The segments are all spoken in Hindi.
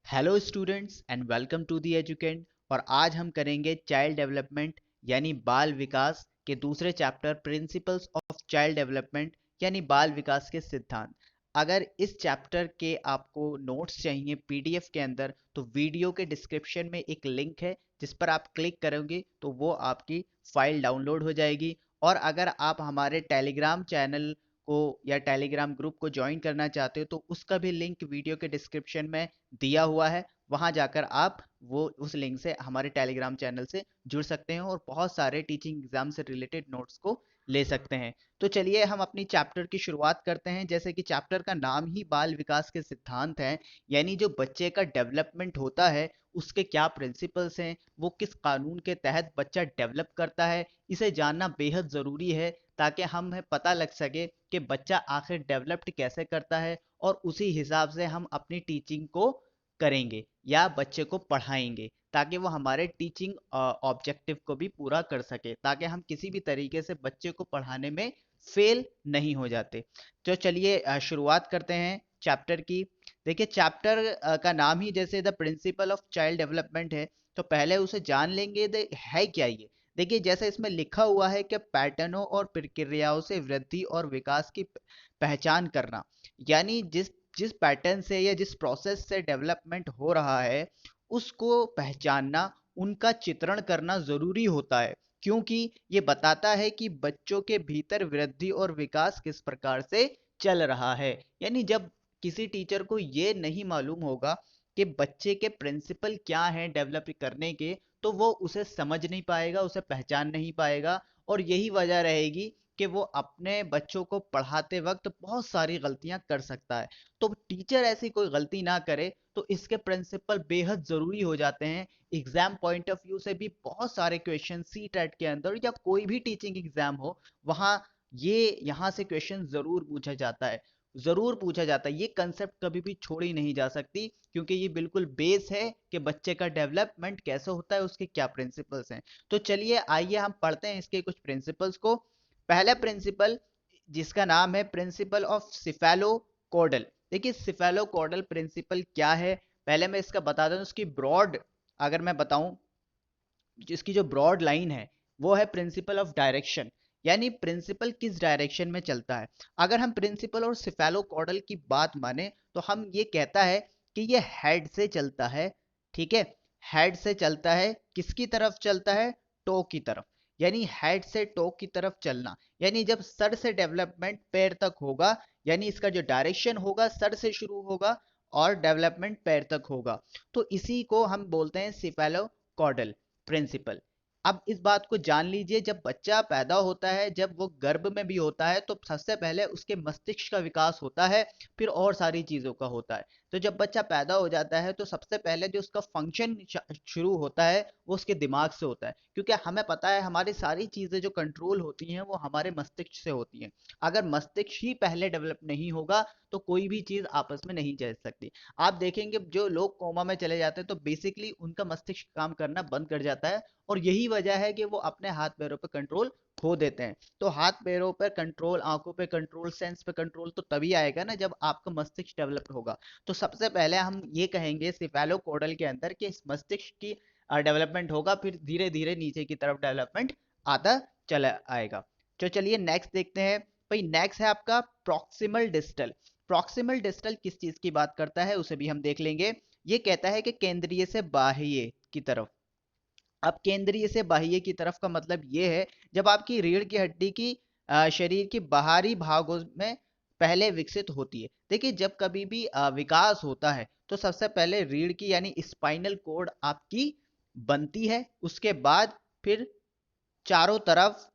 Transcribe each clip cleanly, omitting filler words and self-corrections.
Hello students and welcome to the Educant. और आज हम करेंगे चाइल्ड डेवलपमेंट यानी बाल विकास के दूसरे chapter principles of child development यानी बाल विकास के सिद्धांत। अगर इस चैप्टर के आपको नोट्स चाहिए पीडीएफ के अंदर तो वीडियो के डिस्क्रिप्शन में एक लिंक है जिस पर आप क्लिक करोगे तो वो आपकी फाइल डाउनलोड हो जाएगी। और अगर आप हमारे टेलीग्राम चैनल को या टेलीग्राम ग्रुप को ज्वाइन करना चाहते हो तो उसका भी लिंक वीडियो के डिस्क्रिप्शन में दिया हुआ है। वहां जाकर आप वो उस लिंक से हमारे टेलीग्राम चैनल से जुड़ सकते हैं और बहुत सारे टीचिंग एग्जाम से रिलेटेड नोट्स को ले सकते हैं। तो चलिए हम अपनी चैप्टर की शुरुआत करते हैं। जैसे कि चैप्टर का नाम ही बाल विकास के सिद्धांत है, यानी जो बच्चे का डेवलपमेंट होता है उसके क्या प्रिंसिपल्स हैं, वो किस कानून के तहत बच्चा डेवलप करता है, इसे जानना बेहद ज़रूरी है ताकि हमें पता लग सके कि बच्चा आखिर डेवलप्ड कैसे करता है और उसी हिसाब से हम अपनी टीचिंग को करेंगे या बच्चे को पढ़ाएंगे ताकि वो हमारे टीचिंग ऑब्जेक्टिव को भी पूरा कर सके, ताकि हम किसी भी तरीके से बच्चे को पढ़ाने में फेल नहीं हो जाते। तो चलिए शुरुआत करते हैं चैप्टर की। देखिए चैप्टर का नाम ही जैसे the principle of child development है, तो पहले उसे जान लेंगे है क्या ये। देखिए जैसे इसमें लिखा हुआ है कि पैटर्नों और प्रक्रियाओं से वृद्धि और विकास की पहचान करना, यानी जिस जिस पैटर्न से या जिस प्रोसेस से डेवलपमेंट हो रहा है उसको पहचानना, उनका चित्रण करना जरूरी होता है, क्योंकि ये बताता है कि बच्चों के भीतर वृद्धि और विकास किस प्रकार से चल रहा है। यानी जब किसी टीचर को ये नहीं मालूम होगा कि बच्चे के प्रिंसिपल क्या हैं डेवलप करने के, तो वो उसे समझ नहीं पाएगा, उसे पहचान नहीं पाएगा। और यही वजह रहेगी कि वो अपने बच्चों को पढ़ाते वक्त बहुत सारी गलतियां कर सकता है। तो टीचर ऐसी कोई गलती ना करे, तो इसके प्रिंसिपल बेहद ज़रूरी हो जाते हैं। एग्जाम पॉइंट ऑफ व्यू से भी बहुत सारे क्वेश्चन सी टेट के अंदर या कोई भी टीचिंग एग्जाम हो, वहाँ ये यहाँ से क्वेश्चन ज़रूर पूछा जाता है, ज़रूर पूछा जाता है। ये कंसेप्ट कभी भी छोड़ी नहीं जा सकती, क्योंकि ये बिल्कुल बेस है कि बच्चे का डेवलपमेंट कैसे होता है, उसके क्या प्रिंसिपल्स हैं। तो चलिए आइए हम पढ़ते हैं इसके कुछ प्रिंसिपल्स को। पहला प्रिंसिपल जिसका नाम है प्रिंसिपल ऑफ सिफेलो कोडल। देखिए सिफेलो कोडल प्रिंसिपल क्या है, पहले मैं इसका बता दूं। उसकी ब्रॉड अगर मैं बताऊं, जिसकी जो ब्रॉड लाइन है वो है प्रिंसिपल ऑफ डायरेक्शन, यानी प्रिंसिपल किस डायरेक्शन में चलता है। अगर हम प्रिंसिपल और सिफेलो कोडल की बात माने तो हम ये कहता है कि ये हेड से चलता है। ठीक है, हेड से चलता है, किसकी तरफ चलता है, टो की तरफ। यानी हेड से टो की तरफ चलना, यानी जब सर से डेवलपमेंट पैर तक होगा, यानी इसका जो डायरेक्शन होगा सर से शुरू होगा और डेवलपमेंट पैर तक होगा। तो इसी को हम बोलते हैं सिफेलो कॉडल प्रिंसिपल। अब इस बात को जान लीजिए, जब बच्चा पैदा होता है, जब वो गर्भ में भी होता है, तो सबसे पहले उसके मस्तिष्क का विकास होता है, फिर और सारी चीजों का होता है। तो जब बच्चा पैदा हो जाता है तो सबसे पहले जो उसका फंक्शन शुरू होता है वो उसके दिमाग से होता है, क्योंकि हमें पता है हमारी सारी चीजें जो कंट्रोल होती हैं वो हमारे मस्तिष्क से होती हैं। अगर मस्तिष्क ही पहले डेवलप नहीं होगा तो कोई भी चीज आपस में नहीं चल सकती। आप देखेंगे जो लोग कोमा में चले जाते हैं तो बेसिकली उनका मस्तिष्क काम करना बंद कर जाता है, और यही वजह है कि वो अपने हाथ पैरों पर कंट्रोल खो देते हैं। तो हाथ पैरों पर कंट्रोल, आंखों पे कंट्रोल, सेंस पे कंट्रोल तो तभी आएगा ना जब आपका मस्तिष्क डेवलप होगा। तो सबसे पहले हम ये कहेंगे सिफेलोकोडल के अंदर कि इस मस्तिष्क की डेवलपमेंट होगा, फिर धीरे धीरे नीचे की तरफ डेवलपमेंट आता चला आएगा। तो चलिए नेक्स्ट देखते हैं। भाई नेक्स्ट है आपका प्रॉक्सिमल डिस्टल। प्रॉक्सिमल डिस्टल किस चीज की बात करता है उसे भी हम देख लेंगे। ये कहता है कि केंद्रीय से बाह्य की तरफ। अब केंद्रीय से बाह्य की तरफ का मतलब ये है जब आपकी रीढ़ की हड्डी की शरीर की बाहरी भागों में पहले विकसित होती है। देखिए जब कभी भी विकास होता है तो सबसे पहले रीढ़ की यानी स्पाइनल कोड आपकी बनती है, उसके बाद फिर चारों तरफ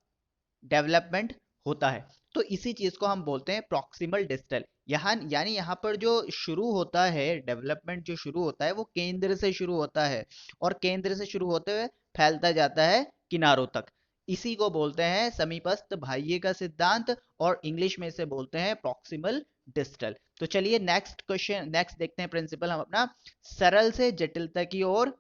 डेवलपमेंट होता है। तो इसी चीज को हम बोलते हैं प्रॉक्सिमल डिस्टल। यहाँ यानी यहाँ पर जो शुरू होता है डेवलपमेंट, जो शुरू होता है वो केंद्र से शुरू होता है, और केंद्र से शुरू होते हुए फैलता जाता है किनारों तक। इसी को बोलते हैं समीपस्थ बाह्य का सिद्धांत, और इंग्लिश में इसे बोलते हैं प्रॉक्सिमल डिस्टल। तो चलिए नेक्स्ट क्वेश्चन, नेक्स्ट देखते हैं प्रिंसिपल हम अपना, सरल से जटिलता की ओर।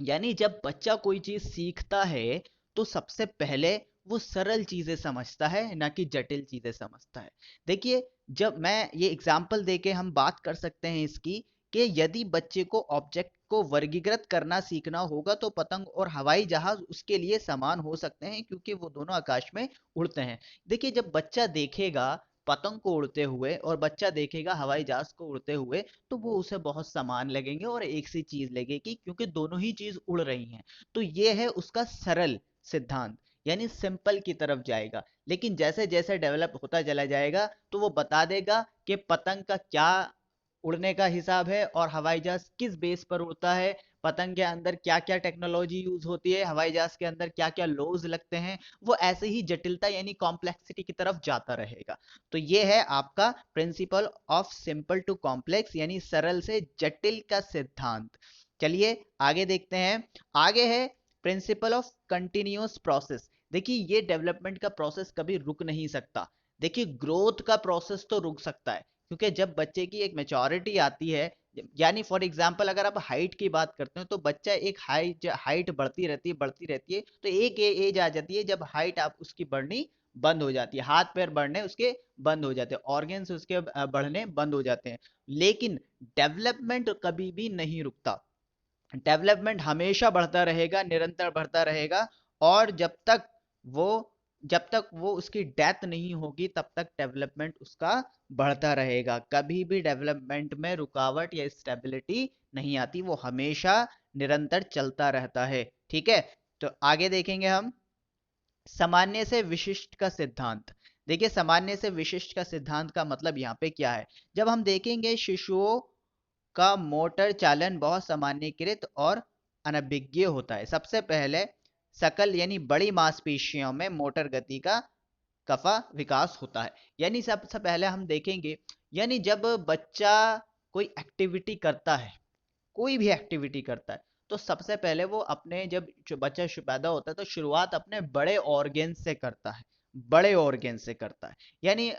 यानी जब बच्चा कोई चीज सीखता है तो सबसे पहले वो सरल चीजें समझता है, ना कि जटिल चीजें समझता है। देखिए जब मैं ये एग्जाम्पल देके हम बात कर सकते हैं इसकी, कि यदि बच्चे को ऑब्जेक्ट को वर्गीकृत करना सीखना होगा तो पतंग और हवाई जहाज उसके लिए समान हो सकते हैं, क्योंकि वो दोनों आकाश में उड़ते हैं। देखिए, जब बच्चा देखेगा पतंग को उड़ते हुए और बच्चा देखेगा हवाई जहाज को उड़ते हुए, तो वो उसे बहुत समान लगेंगे और एक सी चीज लगेगी, क्योंकि दोनों ही चीज उड़ रही हैं। तो ये है उसका सरल सिद्धांत, यानी सिंपल की तरफ जाएगा। लेकिन जैसे जैसे डेवलप होता चला जाएगा तो वो बता देगा कि पतंग का क्या उड़ने का हिसाब है और हवाई जहाज किस बेस पर उड़ता है, पतंग के अंदर क्या क्या टेक्नोलॉजी यूज होती है, हवाई जहाज के अंदर क्या क्या लॉज लगते हैं। वो ऐसे ही जटिलता यानी कॉम्प्लेक्सिटी की तरफ जाता रहेगा। तो ये है आपका principle of simple to complex, यानी सरल से जटिल का सिद्धांत। चलिए आगे देखते हैं। आगे है प्रिंसिपल ऑफ कंटिन्यूअस प्रोसेस। देखिए, ये डेवलपमेंट का प्रोसेस कभी रुक नहीं सकता। देखिए, ग्रोथ का प्रोसेस तो रुक सकता है, क्योंकि जब बच्चे की एक मेच्योरिटी आती है, यानी फॉर एग्जांपल अगर आप हाइट की बात करते हो तो बच्चा एक हाइट बढ़ती रहती है, तो एक एज आ जाती है जब हाइट आप उसकी बढ़नी बंद हो जाती है, हाथ पैर बढ़ने उसके बंद हो जाते हैं, ऑर्गन्स उसके बढ़ने बंद हो जाते हैं। लेकिन डेवलपमेंट कभी भी नहीं रुकता। डेवलपमेंट हमेशा बढ़ता रहेगा, निरंतर बढ़ता रहेगा। और वो जब तक वो उसकी डेथ नहीं होगी तब तक डेवलपमेंट उसका बढ़ता रहेगा। कभी भी डेवलपमेंट में रुकावट या स्टेबिलिटी नहीं आती, वो हमेशा निरंतर चलता रहता है। ठीक है, तो आगे देखेंगे हम सामान्य से विशिष्ट का सिद्धांत। देखिए, सामान्य से विशिष्ट का सिद्धांत का मतलब यहाँ पे क्या है। जब हम देखेंगे शिशुओं का मोटर चालन बहुत सामान्यीकृत और अनभिज्ञ होता है। सबसे पहले सकल यानी बड़ी मांसपेशियों में मोटर गति का कफा विकास होता है। यानी सबसे पहले हम देखेंगे, यानी जब बच्चा कोई एक्टिविटी करता है, कोई भी एक्टिविटी करता है, तो सबसे पहले वो अपने जब जो बच्चा पैदा होता है तो शुरुआत अपने बड़े ऑर्गन से करता है, बड़े ऑर्गन से करता है। यानी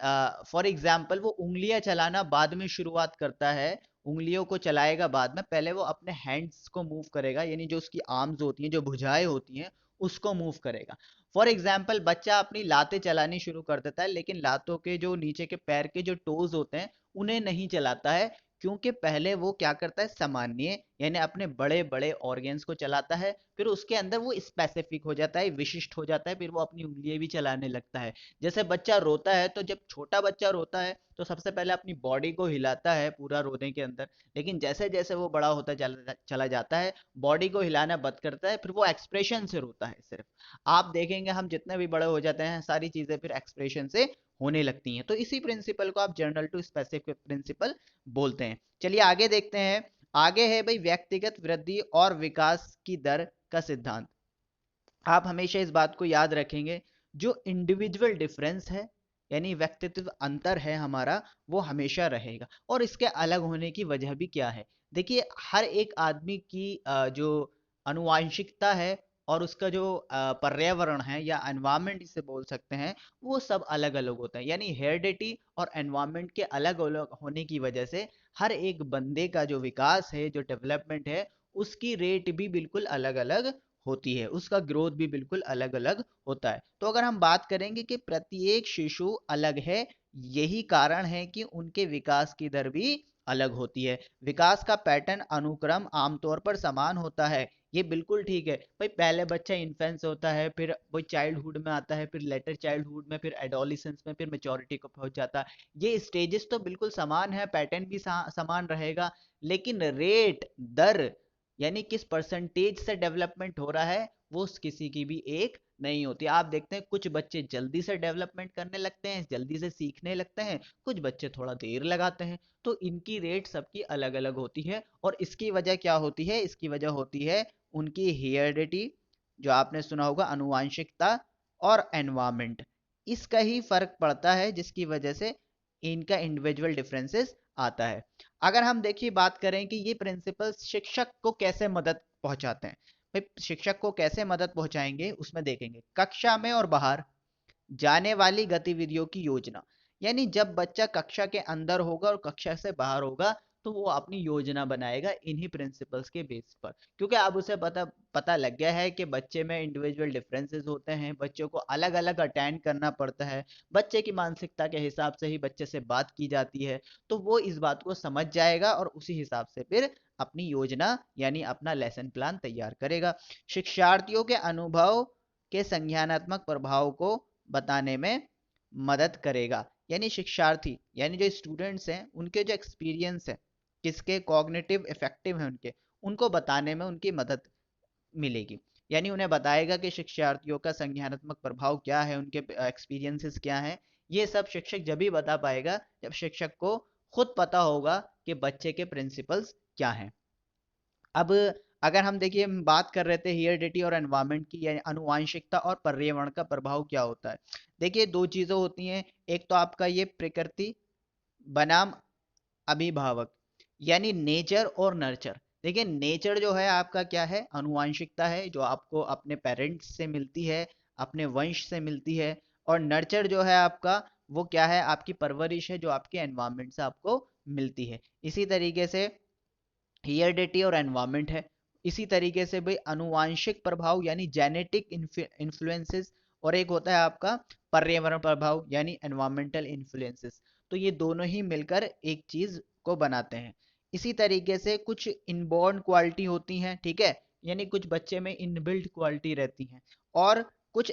फॉर एग्जाम्पल वो उंगलियां चलाना बाद में शुरुआत करता है, उंगलियों को चलाएगा बाद में, पहले वो अपने हैंड्स को मूव करेगा, यानी जो उसकी आर्म्स होती हैं, जो भुजाएं होती हैं, उसको मूव करेगा। फॉर एग्जाम्पल बच्चा अपनी लातें चलानी शुरू कर देता है, लेकिन लातों के जो नीचे के पैर के जो टोज होते हैं उन्हें नहीं चलाता है, क्योंकि पहले वो क्या करता है, सामान्य यानी अपने बड़े बड़े ऑर्गन्स को चलाता है, फिर उसके अंदर वो स्पेसिफिक हो जाता है, विशिष्ट हो जाता है, फिर वो अपनी उंगलियां भी चलाने लगता है। जैसे बच्चा रोता है, तो जब छोटा बच्चा रोता है तो सबसे पहले अपनी बॉडी को हिलाता है पूरा रोने के अंदर, लेकिन जैसे जैसे वो बड़ा होता चला जाता है, बॉडी को हिलाना बंद करता है, फिर वो एक्सप्रेशन से रोता है सिर्फ। आप देखेंगे हम जितने भी बड़े हो जाते हैं सारी चीजें फिर एक्सप्रेशन से होने लगती हैं। तो इसी प्रिंसिपल को आप जनरल टू स्पेसिफिक प्रिंसिपल बोलते हैं। चलिए आगे देखते हैं। आगे है भाई व्यक्तिगत वृद्धि और विकास की दर का सिद्धांत। आप हमेशा इस बात को याद रखेंगे, जो इंडिविजुअल डिफरेंस है यानी व्यक्तित्व अंतर है हमारा, वो हमेशा रहेगा। और इसके अलग होने की वजह भी क्या है। देखिए, हर एक आदमी की जो अनुवांशिकता है और उसका जो पर्यावरण है या एनवायरनमेंट इसे बोल सकते हैं, वो सब अलग अलग होता है। यानी हेरिडिटी और एनवायरनमेंट के अलग अलग होने की वजह से हर एक बंदे का जो विकास है, जो डेवलपमेंट है, उसकी रेट भी बिल्कुल अलग अलग होती है, उसका ग्रोथ भी बिल्कुल अलग अलग होता है। तो अगर हम बात करेंगे कि प्रत्येक शिशु अलग है, यही कारण है कि उनके विकास की दर भी अलग होती है। विकास का पैटर्न अनुक्रम आमतौर पर समान होता है, ये बिल्कुल ठीक है भाई। पहले बच्चा इन्फेंस होता है, फिर वो चाइल्डहुड में आता है, फिर लेटर चाइल्डहुड में, फिर एडोलिसेंस में, फिर मेच्योरिटी को पहुंच जाता है। ये स्टेजेस तो बिल्कुल समान है, पैटर्न भी समान रहेगा, लेकिन रेट दर यानी किस परसेंटेज से डेवलपमेंट हो रहा है वो किसी की भी एक नहीं होती। आप देखते हैं कुछ बच्चे जल्दी से डेवलपमेंट करने लगते हैं, जल्दी से सीखने लगते हैं, कुछ बच्चे थोड़ा देर लगाते हैं। तो इनकी रेट सबकी अलग अलग होती है। और इसकी वजह क्या होती है, इसकी वजह होती है उनकी हेरिडिटी, जो आपने सुना होगा, अनुवांशिकता, और एनवायरमेंट। इसका ही फर्क पड़ता है जिसकी वजह से इनका इंडिविजुअल डिफरेंसेस आता है। अगर हम देखिए बात करें कि ये प्रिंसिपल्स शिक्षक को कैसे मदद पहुंचाते हैं, भाई शिक्षक को कैसे मदद पहुंचाएंगे उसमें देखेंगे। कक्षा में और बाहर जाने वाली गतिविधियों की योजना, यानी जब बच्चा कक्षा के अंदर होगा और कक्षा से बाहर होगा तो वो अपनी योजना बनाएगा इन्हीं प्रिंसिपल्स के बेस पर, क्योंकि अब उसे पता लग गया है कि बच्चे में इंडिविजुअल डिफरेंसेस होते हैं, बच्चों को अलग अलग अटेंड करना पड़ता है, बच्चे की मानसिकता के हिसाब से ही बच्चे से बात की जाती है। तो वो इस बात को समझ जाएगा और उसी हिसाब से फिर अपनी योजना यानी अपना लेसन प्लान तैयार करेगा। शिक्षार्थियों के अनुभव के संज्ञानात्मक प्रभाव को बताने में मदद करेगा। यानी शिक्षार्थी यानी जो स्टूडेंट्स हैं उनके जो एक्सपीरियंस है, किसके कॉग्निटिव इफेक्टिव है उनको बताने में उनकी मदद मिलेगी। यानी उन्हें बताएगा कि शिक्षार्थियों का संज्ञानात्मक प्रभाव क्या है, उनके एक्सपीरियंसेस क्या हैं। ये सब शिक्षक जब ही बता पाएगा जब शिक्षक को खुद पता होगा कि बच्चे के प्रिंसिपल्स क्या हैं। अब अगर हम देखिए, हम बात कर रहे थे हेरिडिटी और एनवायरनमेंट की, यानी आनुवांशिकता और पर्यावरण का प्रभाव क्या होता है। देखिए दो चीजें होती हैं, एक तो आपका ये प्रकृति बनाम अभिभावक, यानी नेचर और नर्चर। देखिए नेचर जो है आपका क्या है, अनुवांशिकता है जो आपको अपने पेरेंट्स से मिलती है, अपने वंश से मिलती है। और नर्चर जो है आपका वो क्या है, आपकी परवरिश है जो आपके एनवायरनमेंट से आपको मिलती है। इसी तरीके से हेरिडिटी और एनवायरनमेंट है। इसी तरीके से भाई अनुवांशिक प्रभाव यानी जेनेटिक इन्फ्लुएंसेस, और एक होता है आपका पर्यावरण प्रभाव यानी एनवायरमेंटल इन्फ्लुएंसेस। तो ये दोनों ही मिलकर एक चीज को बनाते हैं। इसी तरीके से कुछ इनबॉर्न क्वालिटी होती हैं, ठीक है, यानी कुछ बच्चे में इनबिल्ट क्वालिटी रहती हैं, और कुछ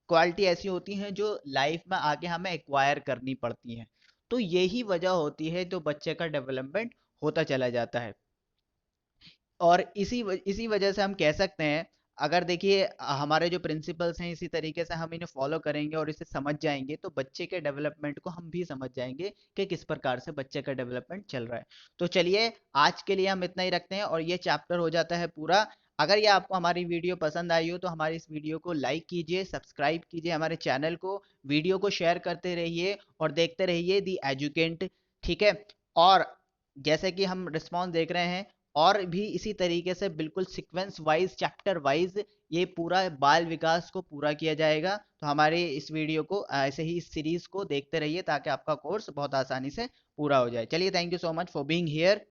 क्वालिटी ऐसी होती हैं जो लाइफ में आगे हमें एक्वायर करनी पड़ती हैं। तो यही वजह होती है जो बच्चे का डेवलपमेंट होता चला जाता है। और इसी वजह से हम कह सकते हैं, अगर देखिए हमारे जो प्रिंसिपल्स हैं इसी तरीके से हम इन्हें फॉलो करेंगे और इसे समझ जाएंगे तो बच्चे के डेवलपमेंट को हम भी समझ जाएंगे कि किस प्रकार से बच्चे का डेवलपमेंट चल रहा है। तो चलिए आज के लिए हम इतना ही रखते हैं और ये चैप्टर हो जाता है पूरा। अगर ये आपको हमारी वीडियो पसंद आई हो तो हमारी इस वीडियो को लाइक कीजिए, सब्सक्राइब कीजिए हमारे चैनल को, वीडियो को शेयर करते रहिए और देखते रहिए दी एजुकेंट, ठीक है। और जैसे कि हम रिस्पॉन्स देख रहे हैं, और भी इसी तरीके से बिल्कुल सीक्वेंस वाइज चैप्टर वाइज ये पूरा बाल विकास को पूरा किया जाएगा। तो हमारे इस वीडियो को ऐसे ही इस सीरीज को देखते रहिए ताकि आपका कोर्स बहुत आसानी से पूरा हो जाए। चलिए, thank you so much for being here.